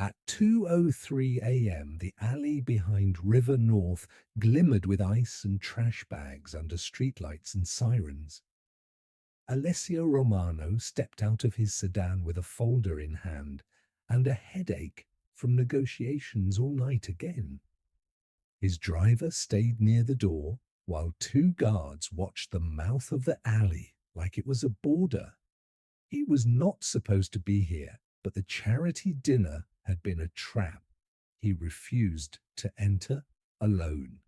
At 2:03 a.m., the alley behind River North glimmered with ice and trash bags under streetlights and sirens. Alessio Romano stepped out of his sedan with a folder in hand and a headache from negotiations all night again. His driver stayed near the door while two guards watched the mouth of the alley like it was a border. He was not supposed to be here, but the charity dinner had been a trap. He refused to enter alone.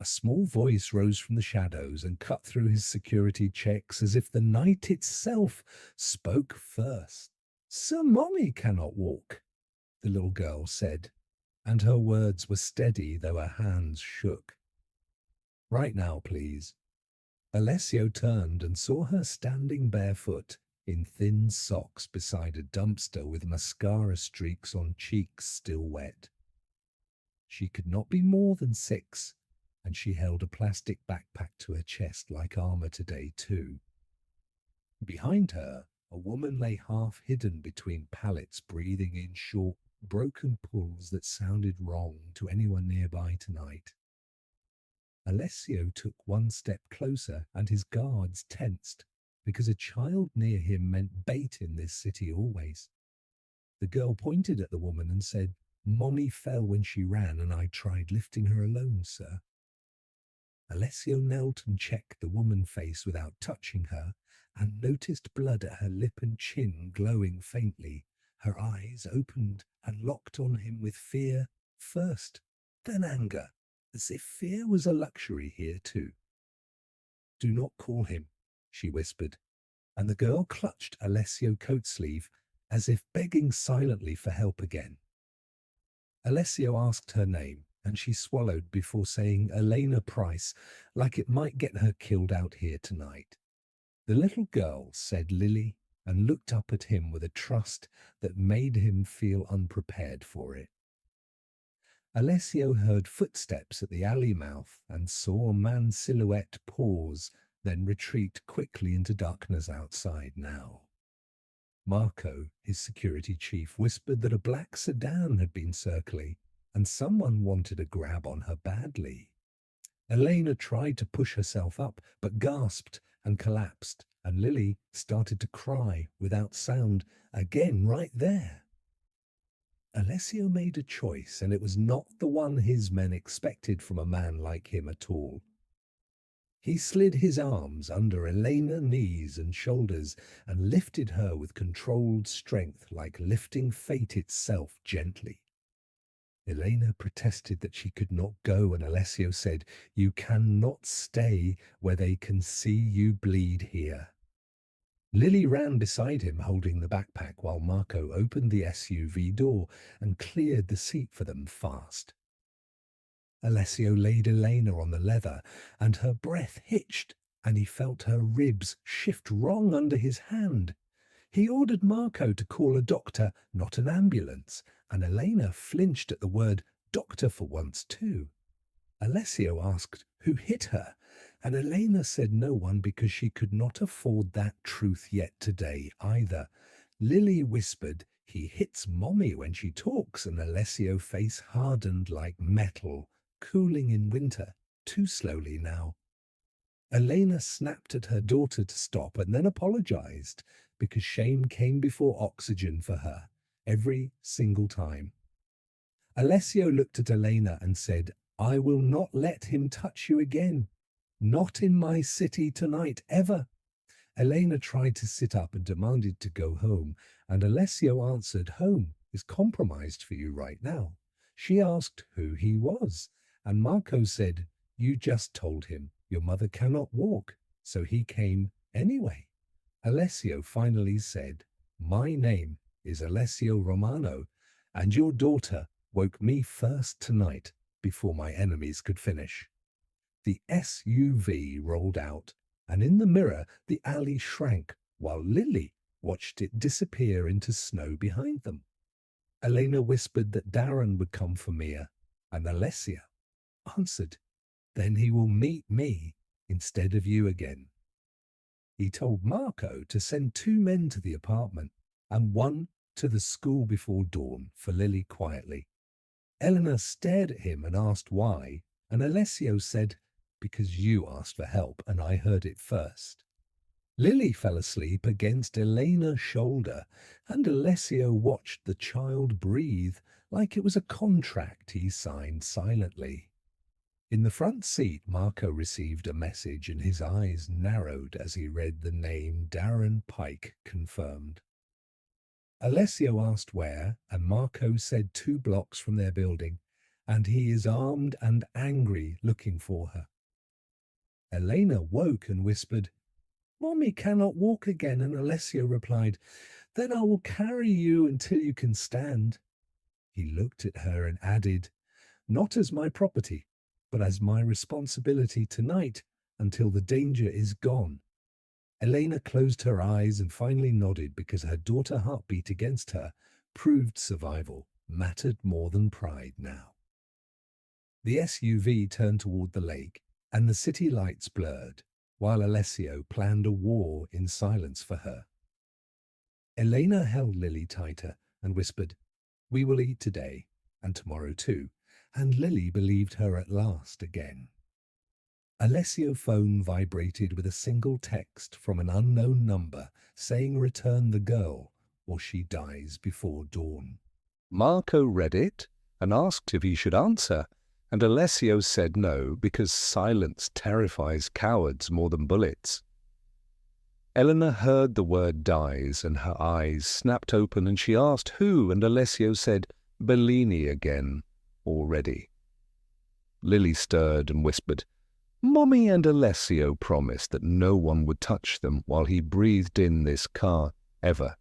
A small voice rose from the shadows and cut through his security checks as if the night itself spoke first. "Sir Mommy cannot walk," the little girl said, and her words were steady though her hands shook. "Right now, please." Alessio turned and saw her standing barefoot in thin socks beside a dumpster with mascara streaks on cheeks still wet. She could not be more than 6, and she held a plastic backpack to her chest like armor today too. Behind her, a woman lay half hidden between pallets, breathing in short, broken pulls that sounded wrong to anyone nearby tonight. Alessio took one step closer and his guards tensed, because a child near him meant bait in this city always. The girl pointed at the woman and said, "Mommy fell when she ran and I tried lifting her alone, sir." Alessio knelt and checked the woman face without touching her, and noticed blood at her lip and chin glowing faintly. Her eyes opened and locked on him with fear first, then anger, as if fear was a luxury here too. "Do not call him," she whispered, and the girl clutched Alessio's coat sleeve as if begging silently for help again. Alessio asked her name, and she swallowed before saying Elena Price, like it might get her killed out here tonight. The little girl said Lily and looked up at him with a trust that made him feel unprepared for it. Alessio heard footsteps at the alley mouth and saw a man's silhouette pause, then retreat quickly into darkness outside now. Marco, his security chief, whispered that a black sedan had been circling and someone wanted a grab on her badly. Elena tried to push herself up, but gasped and collapsed, and Lily started to cry without sound again right there. Alessio made a choice, and it was not the one his men expected from a man like him at all. He slid his arms under Elena's knees and shoulders and lifted her with controlled strength, like lifting fate itself gently. Elena protested that she could not go, and Alessio said, "You cannot stay where they can see you bleed here." Lily ran beside him holding the backpack while Marco opened the SUV door and cleared the seat for them fast. Alessio laid Elena on the leather, and her breath hitched, and he felt her ribs shift wrong under his hand. He ordered Marco to call a doctor, not an ambulance, and Elena flinched at the word doctor for once too. Alessio asked who hit her, and Elena said no one because she could not afford that truth yet today either. Lily whispered, "He hits Mommy when she talks," and Alessio's face hardened like metal, cooling in winter, too slowly now. Elena snapped at her daughter to stop and then apologized, because shame came before oxygen for her, every single time. Alessio looked at Elena and said, "I will not let him touch you again. Not in my city tonight, ever." Elena tried to sit up and demanded to go home, and Alessio answered, "Home is compromised for you right now." She asked who he was, and Marco said, "You just told him your mother cannot walk, so he came anyway." Alessio finally said, "My name is Alessio Romano, and your daughter woke me first tonight before my enemies could finish." The SUV rolled out, and in the mirror the alley shrank while Lily watched it disappear into snow behind them. Elena whispered that Darren would come for Mia, and Alessio answered, "Then he will meet me instead of you again." He told Marco to send 2 men to the apartment and one to the school before dawn for Lily quietly. Eleanor stared at him and asked why, and Alessio said, because you asked for help and I heard it first. Lily fell asleep against Elena's shoulder, and Alessio watched the child breathe like it was a contract he signed silently. In the front seat, Marco received a message and his eyes narrowed as he read the name Darren Pike confirmed. Alessio asked where, and Marco said 2 blocks from their building, and he is armed and angry looking for her. Elena woke and whispered, "Mommy cannot walk again," and Alessio replied, "Then I will carry you until you can stand." He looked at her and added, "Not as my property, but as my responsibility tonight until the danger is gone." Elena closed her eyes and finally nodded because her daughter's heartbeat against her proved survival mattered more than pride now. The SUV turned toward the lake and the city lights blurred, while Alessio planned a war in silence for her. Elena held Lily tighter and whispered, "We will eat today, and tomorrow too," and Lily believed her at last again. Alessio's phone vibrated with a single text from an unknown number saying return the girl or she dies before dawn. Marco read it and asked if he should answer, and Alessio said no because silence terrifies cowards more than bullets. Eleanor heard the word dies and her eyes snapped open and she asked who, and Alessio said, "Bellini again, already." Lily stirred and whispered, "Mommy and Alessio promised that no one would touch them while he breathed in this car, ever."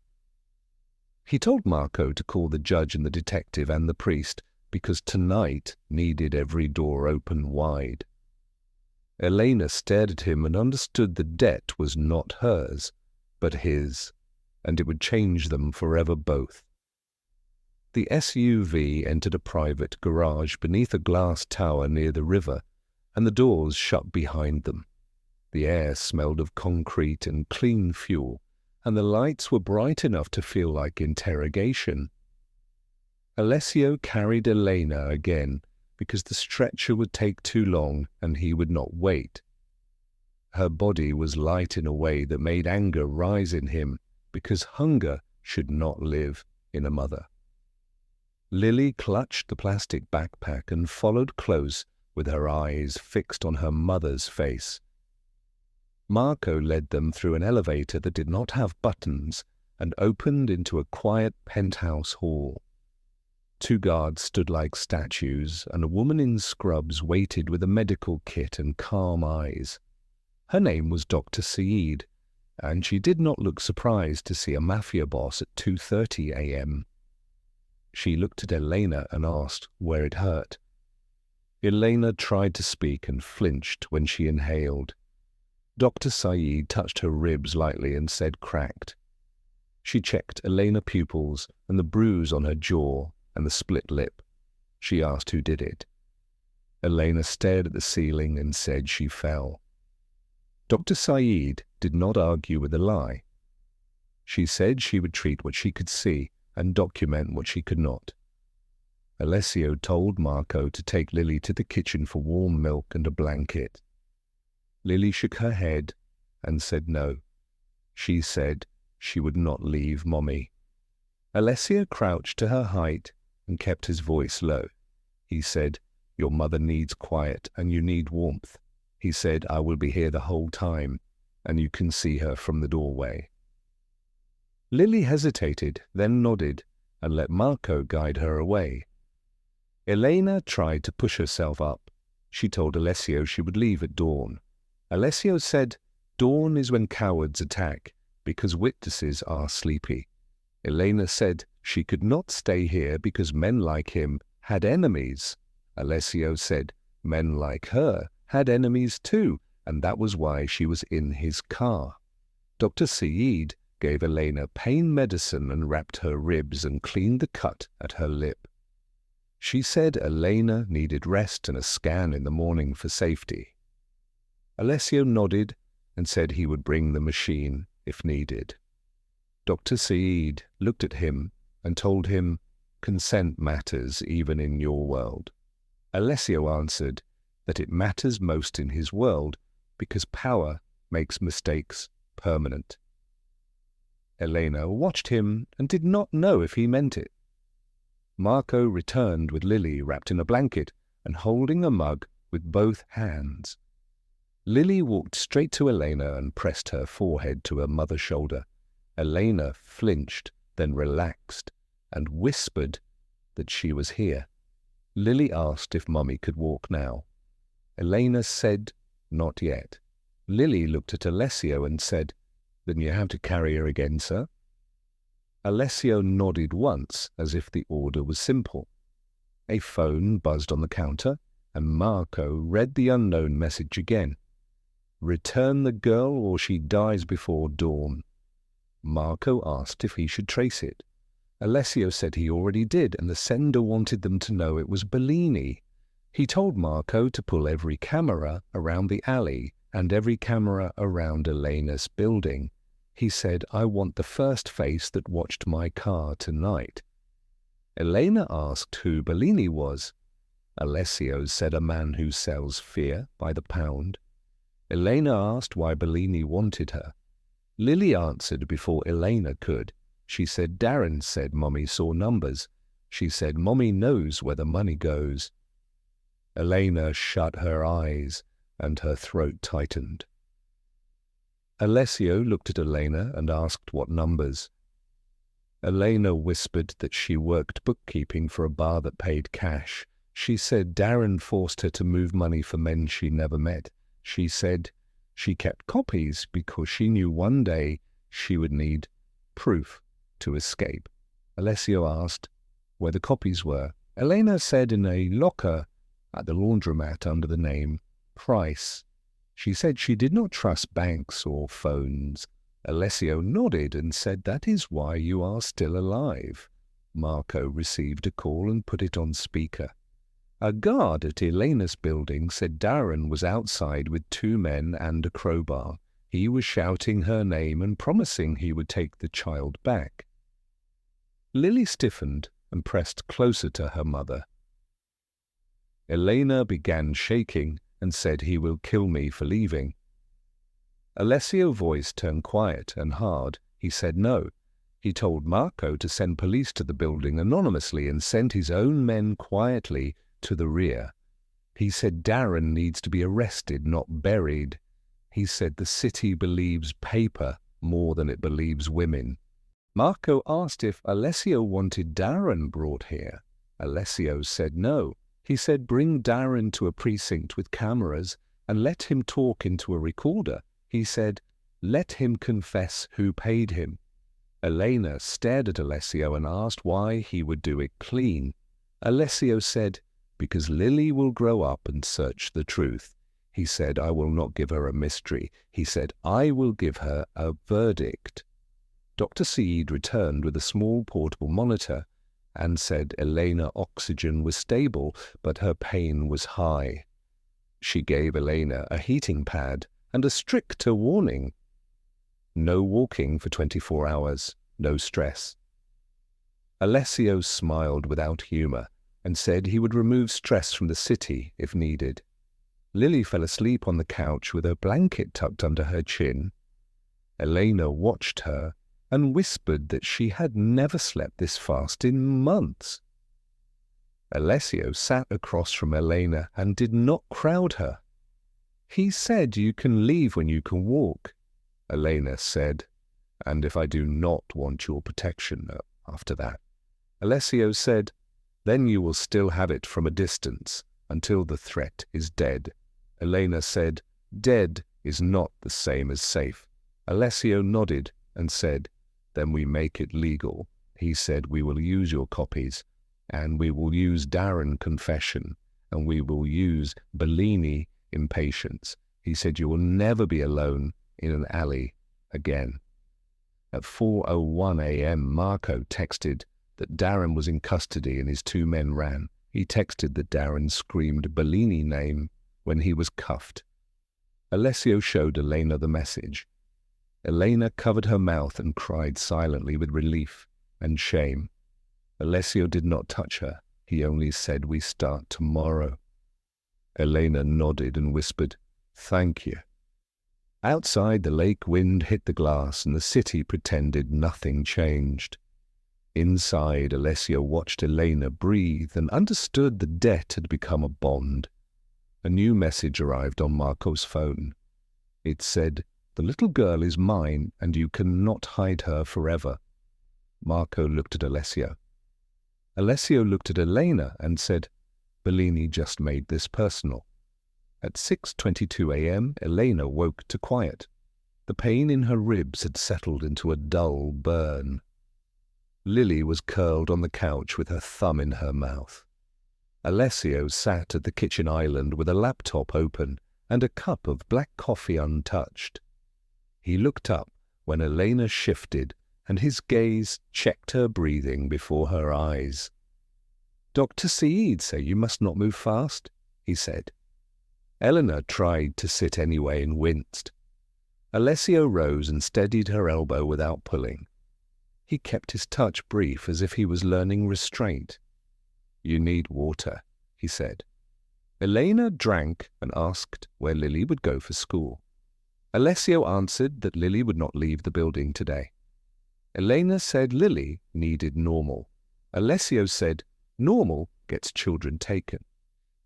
He told Marco to call the judge and the detective and the priest because tonight needed every door open wide. Elena stared at him and understood the debt was not hers, but his, and it would change them forever both. The SUV entered a private garage beneath a glass tower near the river, and the doors shut behind them. The air smelled of concrete and clean fuel, and the lights were bright enough to feel like interrogation. Alessio carried Elena again, because the stretcher would take too long and he would not wait. Her body was light in a way that made anger rise in him, because hunger should not live in a mother. Lily clutched the plastic backpack and followed close with her eyes fixed on her mother's face. Marco led them through an elevator that did not have buttons and opened into a quiet penthouse hall. 2 guards stood like statues, and a woman in scrubs waited with a medical kit and calm eyes. Her name was Dr. Saeed, and she did not look surprised to see a Mafia boss at 2:30 a.m. She looked at Elena and asked where it hurt. Elena tried to speak and flinched when she inhaled. Dr. Saeed touched her ribs lightly and said cracked. She checked Elena's pupils and the bruise on her jaw and the split lip. She asked who did it. Elena stared at the ceiling and said she fell. Dr. Saeed did not argue with a lie. She said she would treat what she could see and document what she could not. Alessio told Marco to take Lily to the kitchen for warm milk and a blanket. Lily shook her head and said no. She said she would not leave Mommy. Alessio crouched to her height and kept his voice low. He said, "Your mother needs quiet and you need warmth." He said, "I will be here the whole time and you can see her from the doorway." Lily hesitated, then nodded and let Marco guide her away. Elena tried to push herself up. She told Alessio she would leave at dawn. Alessio said, "Dawn is when cowards attack because witnesses are sleepy." Elena said she could not stay here because men like him had enemies. Alessio said men like her had enemies too, and that was why she was in his car. Dr. Saeed gave Elena pain medicine and wrapped her ribs and cleaned the cut at her lip. She said Elena needed rest and a scan in the morning for safety. Alessio nodded and said he would bring the machine if needed. Dr. Saeed looked at him and told him, "Consent matters even in your world." Alessio answered that it matters most in his world because power makes mistakes permanent. Elena watched him and did not know if he meant it. Marco returned with Lily wrapped in a blanket and holding a mug with both hands. Lily walked straight to Elena and pressed her forehead to her mother's shoulder. Elena flinched, then relaxed, and whispered that she was here. Lily asked if Mummy could walk now. Elena said, "Not yet." Lily looked at Alessio and said, "Then you have to carry her again, sir?" Alessio nodded once, as if the order was simple. A phone buzzed on the counter, and Marco read the unknown message again. "Return the girl or she dies before dawn." Marco asked if he should trace it. Alessio said he already did, and the sender wanted them to know it was Bellini. He told Marco to pull every camera around the alley and every camera around Elena's building. He said, "I want the first face that watched my car tonight." Elena asked who Bellini was. Alessio said a man who sells fear by the pound. Elena asked why Bellini wanted her. Lily answered before Elena could. She said Darren said Mommy saw numbers. She said Mommy knows where the money goes. Elena shut her eyes and her throat tightened. Alessio looked at Elena and asked what numbers. Elena whispered that she worked bookkeeping for a bar that paid cash. She said Darren forced her to move money for men she never met. She said she kept copies because she knew one day she would need proof to escape. Alessio asked where the copies were. Elena said in a locker at the laundromat under the name Price. She said she did not trust banks or phones. Alessio nodded and said, "That is why you are still alive." Marco received a call and put it on speaker. A guard at Elena's building said Darren was outside with 2 men and a crowbar. He was shouting her name and promising he would take the child back. Lily stiffened and pressed closer to her mother. Elena began shaking and said he will kill me for leaving. Alessio's voice turned quiet and hard. He said no. He told Marco to send police to the building anonymously and sent his own men quietly to the rear. He said Darren needs to be arrested, not buried. He said the city believes paper more than it believes women. Marco asked if Alessio wanted Darren brought here. Alessio said no. He said bring Darren to a precinct with cameras and let him talk into a recorder. He said, let him confess who paid him. Elena stared at Alessio and asked why he would do it clean. Alessio said, because Lily will grow up and search the truth. He said, I will not give her a mystery. He said, I will give her a verdict. Dr. Seed returned with a small portable monitor and said Elena's oxygen was stable, but her pain was high. She gave Elena a heating pad and a stricter warning. No walking for 24 hours, no stress. Alessio smiled without humor and said he would remove stress from the city if needed. Lily fell asleep on the couch with her blanket tucked under her chin. Elena watched her and whispered that she had never slept this fast in months. Alessio sat across from Elena and did not crowd her. He said you can leave when you can walk. Elena said, and if I do not want your protection after that. Alessio said, then you will still have it from a distance until the threat is dead. Elena said, dead is not the same as safe. Alessio nodded and said, then we make it legal. He said, we will use your copies, and we will use Darren confession, and we will use Bellini impatience. He said, you will never be alone in an alley again. At 4:01 a.m., Marco texted that Darren was in custody and his 2 men ran. He texted that Darren screamed Bellini name when he was cuffed. Alessio showed Elena the message. Elena covered her mouth and cried silently with relief and shame. Alessio did not touch her. He only said, "We start tomorrow." Elena nodded and whispered, "Thank you." Outside, the lake wind hit the glass and the city pretended nothing changed. Inside, Alessio watched Elena breathe and understood the debt had become a bond. A new message arrived on Marco's phone. It said, "The little girl is mine and you cannot hide her forever." Marco looked at Alessio. Alessio looked at Elena and said, "Bellini just made this personal." At 6:22 a.m., Elena woke to quiet. The pain in her ribs had settled into a dull burn. Lily was curled on the couch with her thumb in her mouth. Alessio sat at the kitchen island with a laptop open and a cup of black coffee untouched. He looked up when Elena shifted and his gaze checked her breathing before her eyes. "Dr. Said say you must not move fast," he said. Eleanor tried to sit anyway and winced. Alessio rose and steadied her elbow without pulling. He kept his touch brief as if he was learning restraint. "You need water," he said. Elena drank and asked where Lily would go for school. Alessio answered that Lily would not leave the building today. Elena said Lily needed normal. Alessio said normal gets children taken.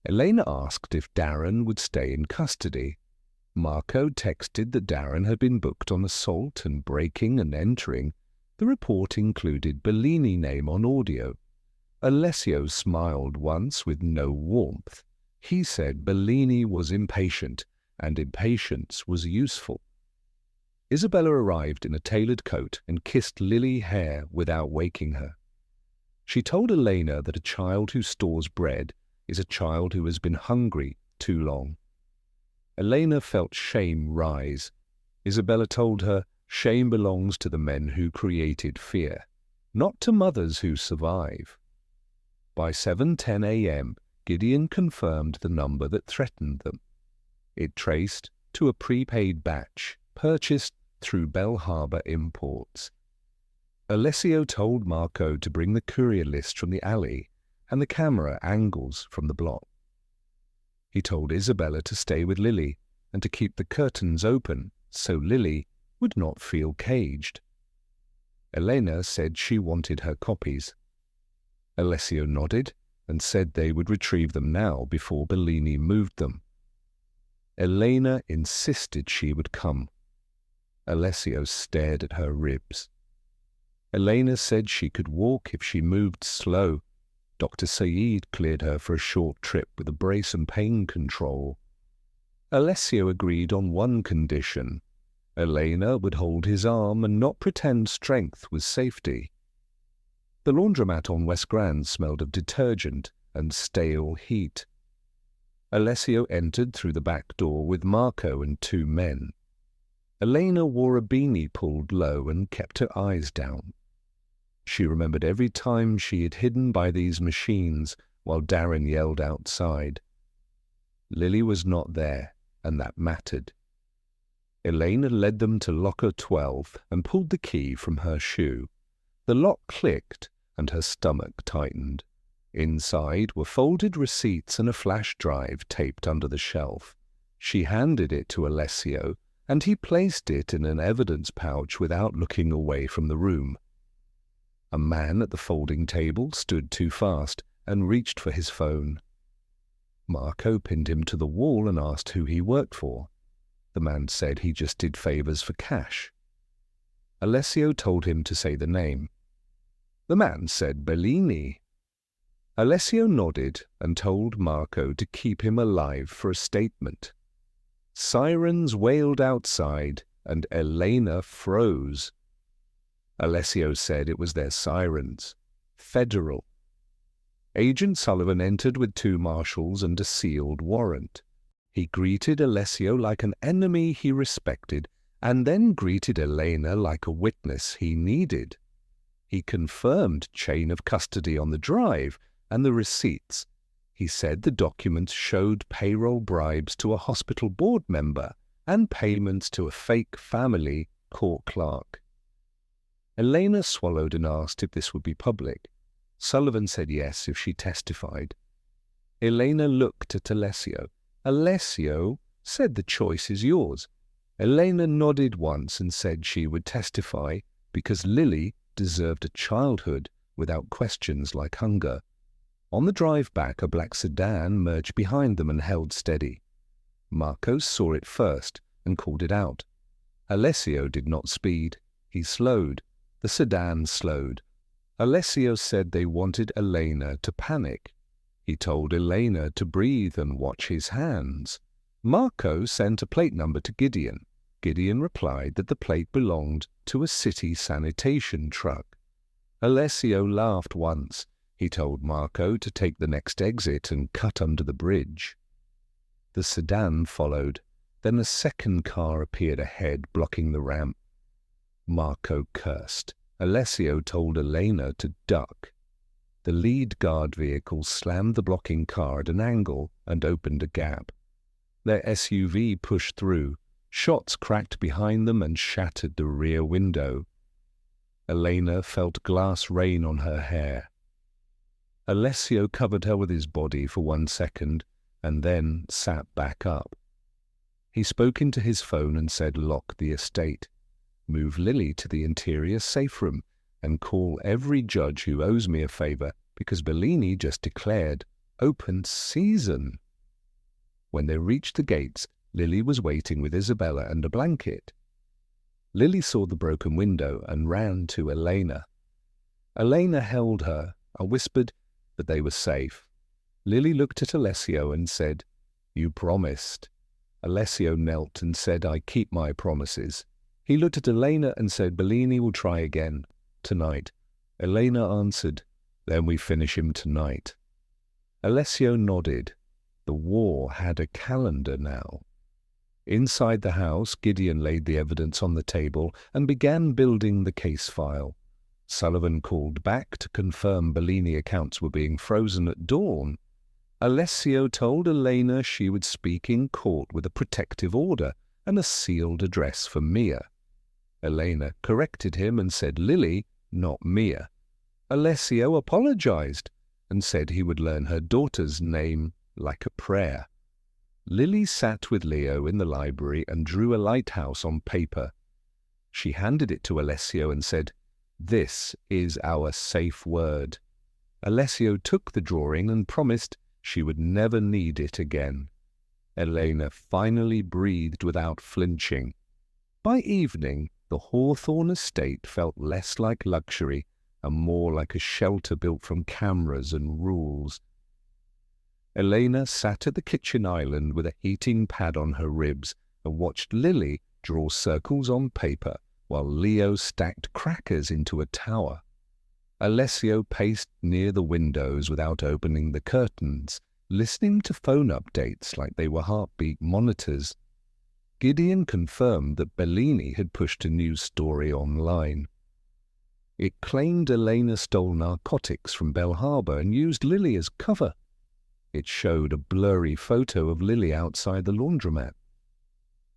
Elena asked if Darren would stay in custody. Marco texted that Darren had been booked on assault and breaking and entering. The report included Bellini name on audio. Alessio smiled once with no warmth. He said Bellini was impatient, and impatience was useful. Isabella arrived in a tailored coat and kissed Lily hair without waking her. She told Elena that a child who stores bread is a child who has been hungry too long. Elena felt shame rise. Isabella told her shame belongs to the men who created fear, not to mothers who survive. By 7:10 a.m., Gideon confirmed the number that threatened them. It traced to a prepaid batch purchased through Bell Harbor Imports. Alessio told Marco to bring the courier list from the alley and the camera angles from the block. He told Isabella to stay with Lily and to keep the curtains open so Lily would not feel caged. Elena said she wanted her copies. Alessio nodded and said they would retrieve them now before Bellini moved them. Elena insisted she would come. Alessio stared at her ribs. Elena said she could walk if she moved slow. Dr. Said cleared her for a short trip with a brace and pain control. Alessio agreed on one condition. Elena would hold his arm and not pretend strength was safety. The laundromat on West Grand smelled of detergent and stale heat. Alessio entered through the back door with Marco and two men. Elena wore a beanie pulled low and kept her eyes down. She remembered every time she had hidden by these machines while Darren yelled outside. Lily was not there, and that mattered. Elena led them to locker 12 and pulled the key from her shoe. The lock clicked and her stomach tightened. Inside were folded receipts and a flash drive taped under the shelf. She handed it to Alessio, and he placed it in an evidence pouch without looking away from the room. A man at the folding table stood too fast and reached for his phone. Marco pinned him to the wall and asked who he worked for. The man said he just did favors for cash. Alessio told him to say the name. The man said Bellini. Alessio nodded and told Marco to keep him alive for a statement. Sirens wailed outside and Elena froze. Alessio said it was their sirens. Federal. Agent Sullivan entered with 2 marshals and a sealed warrant. He greeted Alessio like an enemy he respected, and then greeted Elena like a witness he needed. He confirmed chain of custody on the drive and the receipts. He said the documents showed payroll bribes to a hospital board member and payments to a fake family court clerk. Elena swallowed and asked if this would be public. Sullivan said yes if she testified. Elena looked at Alessio. Alessio said the choice is yours. Elena nodded once and said she would testify because Lily deserved a childhood without questions like hunger. On the drive back, a black sedan merged behind them and held steady. Marcos saw it first and called it out. Alessio did not speed. He slowed. The sedan slowed. Alessio said they wanted Elena to panic. He told Elena to breathe and watch his hands. Marco sent a plate number to Gideon. Gideon replied that the plate belonged to a city sanitation truck. Alessio laughed once. He told Marco to take the next exit and cut under the bridge. The sedan followed. Then a second car appeared ahead, blocking the ramp. Marco cursed. Alessio told Elena to duck. The lead guard vehicle slammed the blocking car at an angle and opened a gap. Their SUV pushed through. Shots cracked behind them and shattered the rear window. Elena felt glass rain on her hair. Alessio covered her with his body for 1 second and then sat back up. He spoke into his phone and said, "Lock the estate. Move Lily to the interior safe room and call every judge who owes me a favor because Bellini just declared open season." When they reached the gates, Lily was waiting with Isabella and a blanket. Lily saw the broken window and ran to Elena. Elena held her and whispered that they were safe. Lily looked at Alessio and said, "You promised." Alessio knelt and said, "I keep my promises." He looked at Elena and said, "Bellini will try again tonight." Elena answered, "Then we finish him tonight." Alessio nodded. The war had a calendar now. Inside the house, Gideon laid the evidence on the table and began building the case file. Sullivan called back to confirm Bellini accounts were being frozen at dawn. Alessio told Elena she would speak in court with a protective order and a sealed address for Mia. Elena corrected him and said Lily, not Mia. Alessio apologized and said he would learn her daughter's name like a prayer. Lily sat with Leo in the library and drew a lighthouse on paper. She handed it to Alessio and said, "This is our safe word." Alessio took the drawing and promised she would never need it again. Elena finally breathed without flinching. By evening, the Hawthorne estate felt less like luxury and more like a shelter built from cameras and rules. Elena sat at the kitchen island with a heating pad on her ribs and watched Lily draw circles on paper while Leo stacked crackers into a tower. Alessio paced near the windows without opening the curtains, listening to phone updates like they were heartbeat monitors. Gideon confirmed that Bellini had pushed a news story online. It claimed Elena stole narcotics from Bell Harbor and used Lily as cover. It showed a blurry photo of Lily outside the laundromat.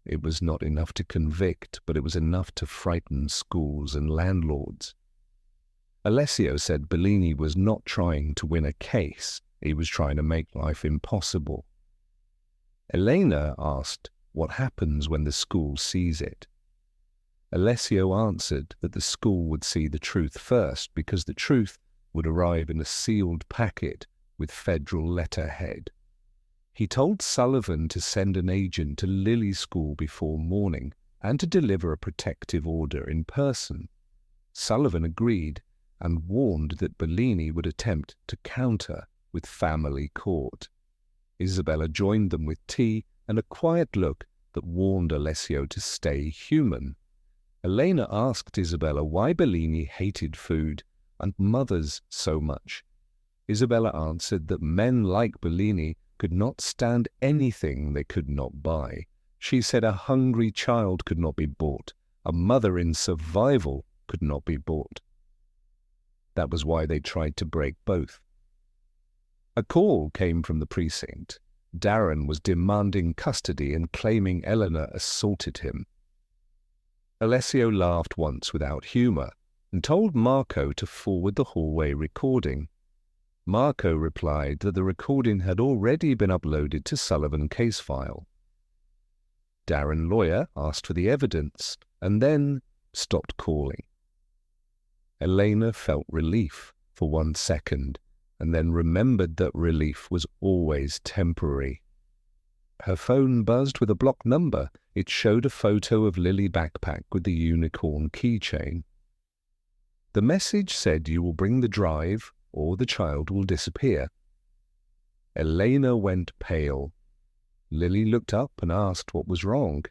It was not enough to convict, but it was enough to frighten schools and landlords. Alessio said Bellini was not trying to win a case, he was trying to make life impossible. Elena asked what happens when the school sees it. Alessio answered that the school would see the truth first because the truth would arrive in a sealed packet with federal letterhead. He told Sullivan to send an agent to Lily's school before morning and to deliver a protective order in person. Sullivan agreed and warned that Bellini would attempt to counter with family court. Isabella joined them with tea and a quiet look that warned Alessio to stay human. Elena asked Isabella why Bellini hated food and mothers so much. Isabella answered that men like Bellini could not stand anything they could not buy. She said a hungry child could not be bought. A mother in survival could not be bought. That was why they tried to break both. A call came from the precinct. Darren was demanding custody and claiming Eleanor assaulted him. Alessio laughed once without humor. and told Marco to forward the hallway recording. Marco replied that the recording had already been uploaded to Sullivan case file. Darren Lawyer asked for the evidence and then stopped calling. Elena felt relief for 1 second and then remembered that relief was always temporary. Her phone buzzed with a blocked number. It showed a photo of Lily backpack with the unicorn keychain. The message said, "You will bring the drive or the child will disappear." Elena went pale. Lily looked up and asked what was wrong.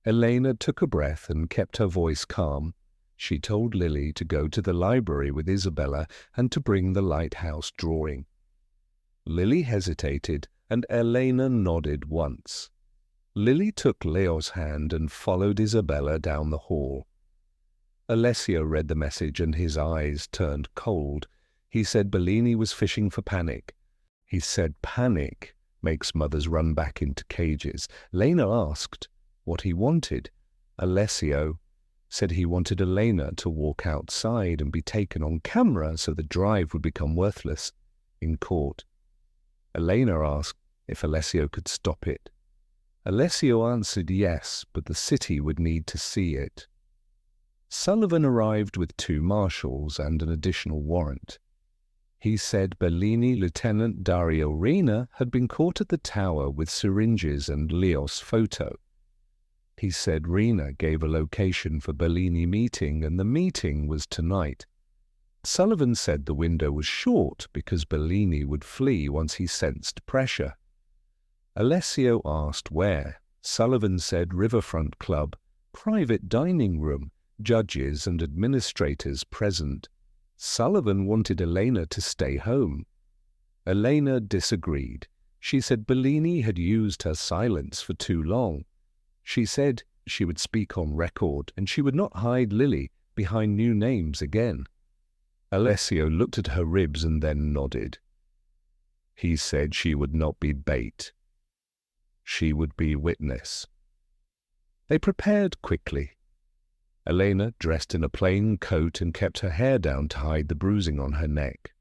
Elena took a breath and kept her voice calm. She told Lily to go to the library with Isabella and to bring the lighthouse drawing. Lily hesitated, and Elena nodded once. Lily took Leo's hand and followed Isabella down the hall. Alessio read the message and his eyes turned cold. He said Bellini was fishing for panic. He said panic makes mothers run back into cages. Lena asked what he wanted. Alessio said he wanted Elena to walk outside and be taken on camera so the drive would become worthless in court. Elena asked if Alessio could stop it. Alessio answered yes, but the city would need to see it. Sullivan arrived with 2 marshals and an additional warrant. He said Bellini Lieutenant Dario Rina had been caught at the tower with syringes and Leo's photo. He said Rina gave a location for Bellini meeting and the meeting was tonight. Sullivan said the window was short because Bellini would flee once he sensed pressure. Alessio asked where. Sullivan said Riverfront Club, private dining room, judges and administrators present. Sullivan wanted Elena to stay home. Elena disagreed. She said Bellini had used her silence for too long. She said she would speak on record and she would not hide Lily behind new names again. Alessio looked at her ribs and then nodded. He said she would not be bait. She would be witness. They prepared quickly. Elena dressed in a plain coat and kept her hair down to hide the bruising on her neck.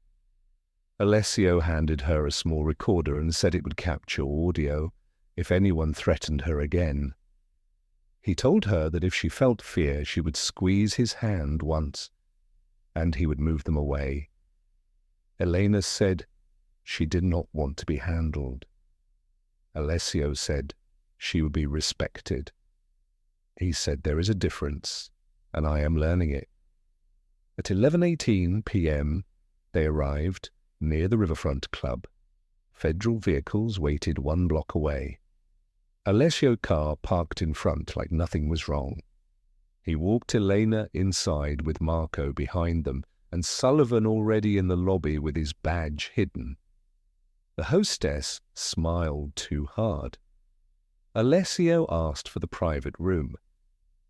Alessio handed her a small recorder and said it would capture audio if anyone threatened her again. He told her that if she felt fear, she would squeeze his hand once, and he would move them away. Elena said she did not want to be handled. Alessio said she would be respected. He said there is a difference, and I am learning it. At 11:18 p.m., they arrived near the Riverfront Club. Federal vehicles waited 1 block away. Alessio's car parked in front like nothing was wrong. He walked Elena inside with Marco behind them and Sullivan already in the lobby with his badge hidden. The hostess smiled too hard. Alessio asked for the private room.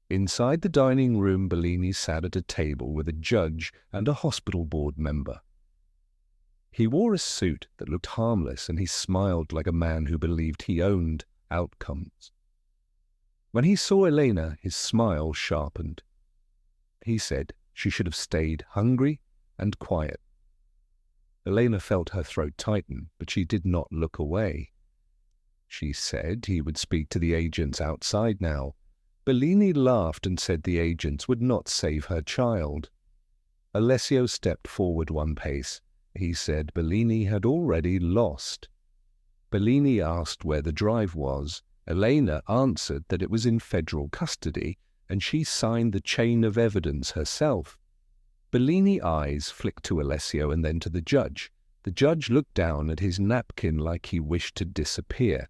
Inside the dining room, Bellini sat at a table with a judge and a hospital board member. He wore a suit that looked harmless and he smiled like a man who believed he owned outcomes. When he saw Elena, his smile sharpened. He said she should have stayed hungry and quiet. Elena felt her throat tighten, but she did not look away. She said he would speak to the agents outside now. Bellini laughed and said the agents would not save her child. Alessio stepped forward 1 pace. He said Bellini had already lost. Bellini asked where the drive was. Elena answered that it was in federal custody, and she signed the chain of evidence herself. Bellini's eyes flicked to Alessio and then to the judge. The judge looked down at his napkin like he wished to disappear.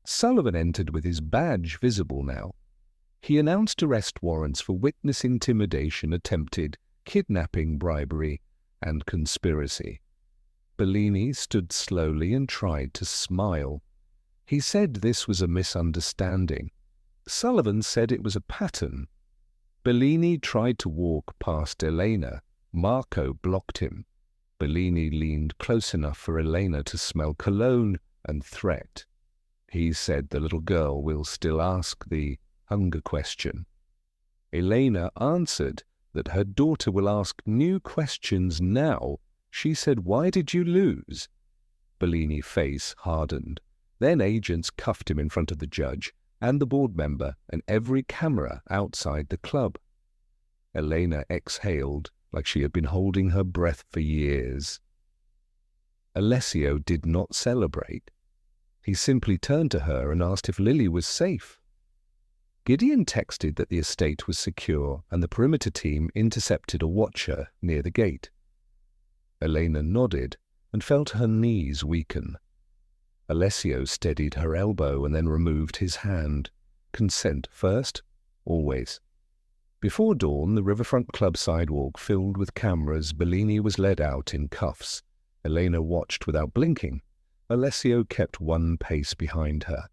Sullivan entered with his badge visible now. He announced arrest warrants for witness intimidation, attempted kidnapping, bribery, and conspiracy. Bellini stood slowly and tried to smile. He said this was a misunderstanding. Sullivan said it was a pattern. Bellini tried to walk past Elena. Marco blocked him. Bellini leaned close enough for Elena to smell cologne and threat. He said the little girl will still ask the hunger question. Elena answered that her daughter will ask new questions now, she said, "Why did you lose?" Bellini's face hardened. Then agents cuffed him in front of the judge and the board member and every camera outside the club. Elena exhaled like she had been holding her breath for years. Alessio did not celebrate. He simply turned to her and asked if Lily was safe. Gideon texted that the estate was secure and the perimeter team intercepted a watcher near the gate. Elena nodded and felt her knees weaken. Alessio steadied her elbow and then removed his hand. Consent first, always. Before dawn, the Riverfront Club sidewalk filled with cameras, Bellini was led out in cuffs. Elena watched without blinking. Alessio kept one pace behind her.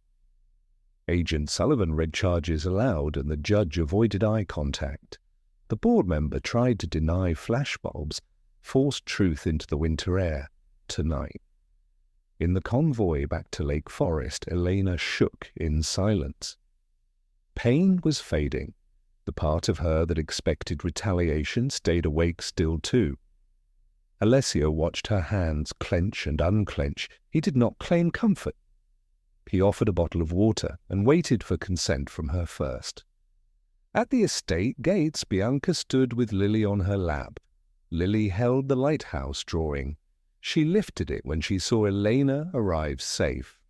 Agent Sullivan read charges aloud and the judge avoided eye contact. The board member tried to deny flashbulbs, forced truth into the winter air. Tonight. In the convoy back to Lake Forest, Elena shook in silence. Pain was fading. The part of her that expected retaliation stayed awake still too. Alessio watched her hands clench and unclench. He did not claim comfort. He offered a bottle of water and waited for consent from her first. At the estate gates, Bianca stood with Lily on her lap. Lily held the lighthouse drawing. She lifted it when she saw Elena arrive safe.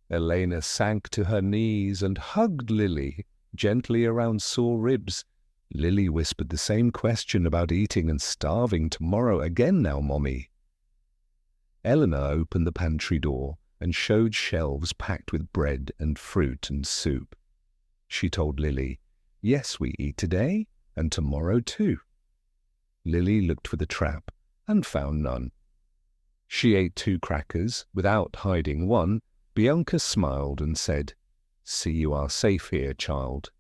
Elena sank to her knees and hugged Lily, gently around sore ribs. Lily whispered the same question about eating and starving tomorrow again now, Mommy. Eleanor opened the pantry door and showed shelves packed with bread and fruit and soup. She told Lily, "Yes, we eat today and tomorrow too." Lily looked for the trap and found none. She ate 2 crackers without hiding one. Bianca smiled and said, "See, you are safe here, child."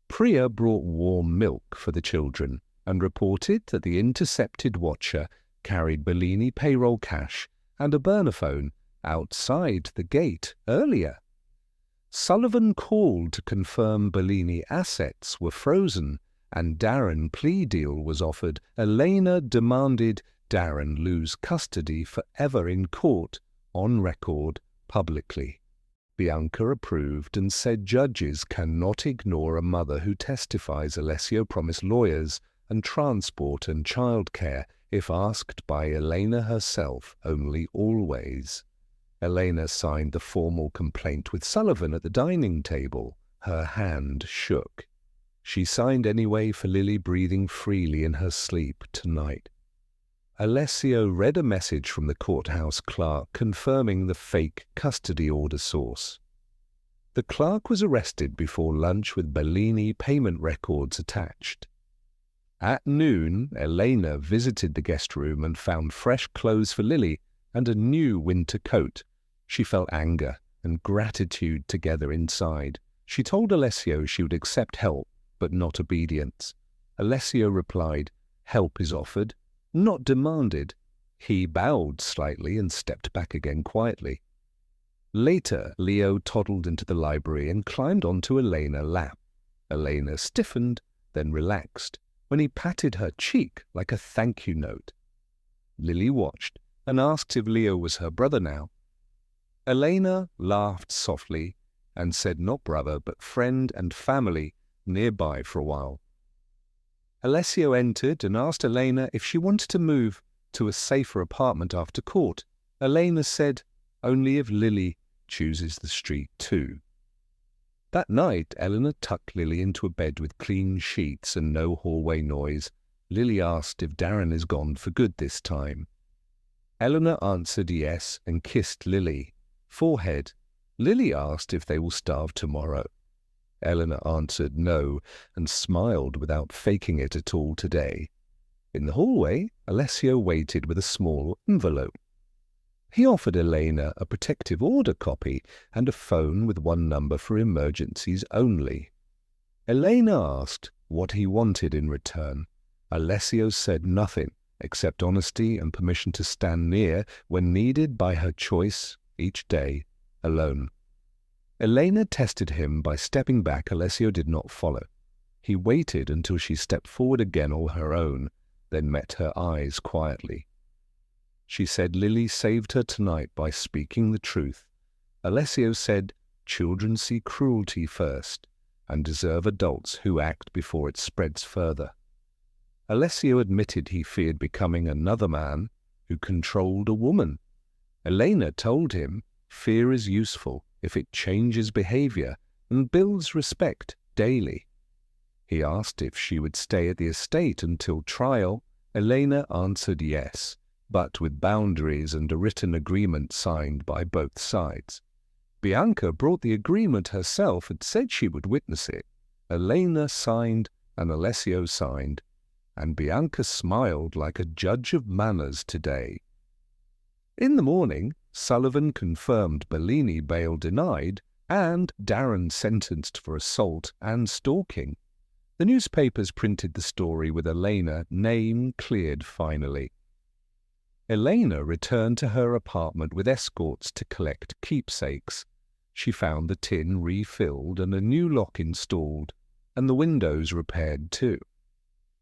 Priya brought warm milk for the children and reported that the intercepted watcher carried Bellini payroll cash and a burner phone outside the gate earlier. Sullivan called to confirm Bellini assets were frozen and Darren plea deal was offered. Elena demanded Darren lose custody forever in court, on record, publicly. Bianca approved and said judges cannot ignore a mother who testifies. Alessio promised lawyers and transport and childcare if asked by Elena herself, only always. Elena signed the formal complaint with Sullivan at the dining table. Her hand shook. She signed anyway for Lily breathing freely in her sleep tonight. Alessio read a message from the courthouse clerk confirming the fake custody order source. The clerk was arrested before lunch with Bellini payment records attached. At noon, Elena visited the guest room and found fresh clothes for Lily and a new winter coat. She felt anger and gratitude together inside. She told Alessio she would accept help, but not obedience. Alessio replied, "Help is offered, not demanded." He bowed slightly and stepped back again quietly. Later, Leo toddled into the library and climbed onto Elena's lap. Elena stiffened, then relaxed, when he patted her cheek like a thank you note. Lily watched and asked if Leo was her brother now. Elena laughed softly and said not brother, but friend and family nearby for a while. Alessio entered and asked Elena if she wanted to move to a safer apartment after court. Elena said, "Only if Lily chooses the street too." That night, Eleanor tucked Lily into a bed with clean sheets and no hallway noise. Lily asked if Darren is gone for good this time. Eleanor answered yes and kissed Lily. Forehead. Lily asked if they will starve tomorrow. Eleanor answered no and smiled without faking it at all today. In the hallway, Alessio waited with a small envelope. He offered Elena a protective order copy and a phone with one number for emergencies only. Elena asked what he wanted in return. Alessio said nothing except honesty and permission to stand near when needed by her choice each day, alone. Elena tested him by stepping back. Alessio did not follow. He waited until she stepped forward again on her own, then met her eyes quietly. She said Lily saved her tonight by speaking the truth. Alessio said children see cruelty first and deserve adults who act before it spreads further. Alessio admitted he feared becoming another man who controlled a woman. Elena told him fear is useful if it changes behavior and builds respect daily. He asked if she would stay at the estate until trial. Elena answered yes, but with boundaries and a written agreement signed by both sides. Bianca brought the agreement herself and said she would witness it. Elena signed and Alessio signed, and Bianca smiled like a judge of manners today. In the morning, Sullivan confirmed Bellini bail denied and Darren sentenced for assault and stalking. The newspapers printed the story with Elena name cleared finally. Elena returned to her apartment with escorts to collect keepsakes. She found the tin refilled and a new lock installed, and the windows repaired too.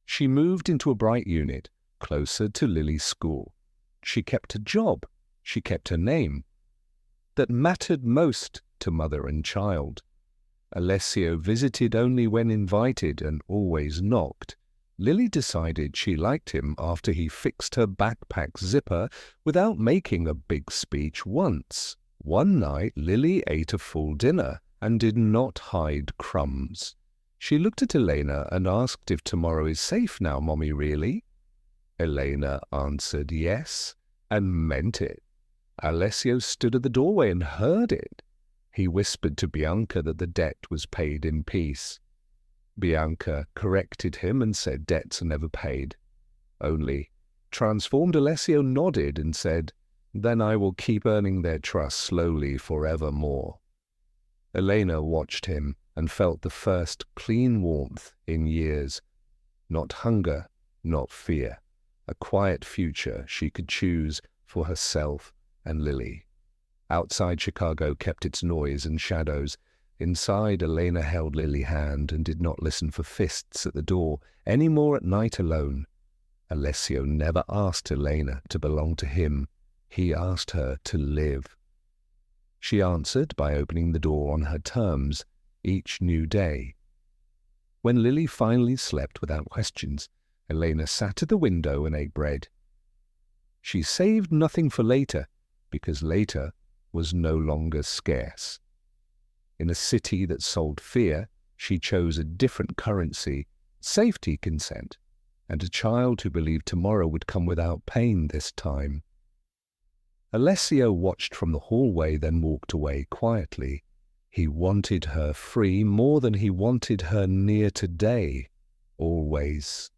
She moved into a bright unit, closer to Lily's school. She kept a job. She kept her name. That mattered most to mother and child. Alessio visited only when invited and always knocked. Lily decided she liked him after he fixed her backpack zipper without making a big speech once. One night Lily ate a full dinner and did not hide crumbs. She looked at Elena and asked if tomorrow is safe now, Mommy, really? Elena answered yes, and meant it. Alessio stood at the doorway and heard it. He whispered to Bianca that the debt was paid in peace. Bianca corrected him and said debts are never paid. Only transformed Alessio nodded and said, then I will keep earning their trust slowly forevermore. Elena watched him and felt the first clean warmth in years. Not hunger, not fear. A quiet future she could choose for herself and Lily. Outside Chicago kept its noise and shadows. Inside, Elena held Lily's hand and did not listen for fists at the door any more at night alone. Alessio never asked Elena to belong to him. He asked her to live. She answered by opening the door on her terms each new day. When Lily finally slept without questions, Elena sat at the window and ate bread. She saved nothing for later, because later was no longer scarce. In a city that sold fear, she chose a different currency, safety consent, and a child who believed tomorrow would come without pain this time. Alessio watched from the hallway, then walked away quietly. He wanted her free more than he wanted her near today, always.